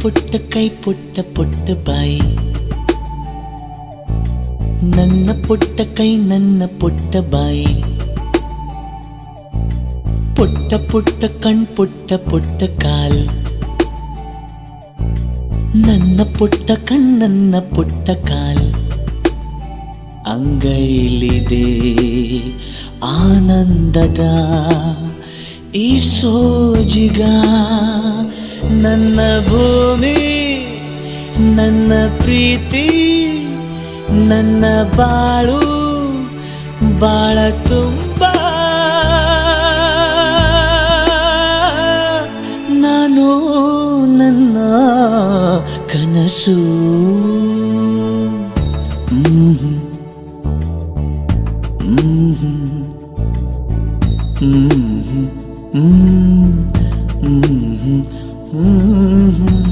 ಪುಟ್ಟ ಕೈ ಪುಟ್ಟ ಪುಟ್ಟ ಬಾಯಿ, ನನ್ನ ಪುಟ್ಟ ಕೈ ನನ್ನ ಪುಟ್ಟ ಬಾಯಿ, ಪುಟ್ಟ ಪುಟ್ಟ ಕಣ್ ಪುಟ್ಟ ಪುಟ್ಟ ಕಾಲ್, ನನ್ನ ಪುಟ್ಟ ಕಣ್ಣನ್ನ ಪುಟ್ಟ ಕಾಲ್, ಅಂಗೈಲಿದೆ ಆನಂದದ ಈ ಸೋಜಿಗ, ನನ್ನ ಭೂಮಿ ನನ್ನ ಪ್ರೀತಿ ನನ್ನ ಬಾಳು ಬಾಳ ತುಂಬ, ನಾನು ನನ್ನ ಕನಸು.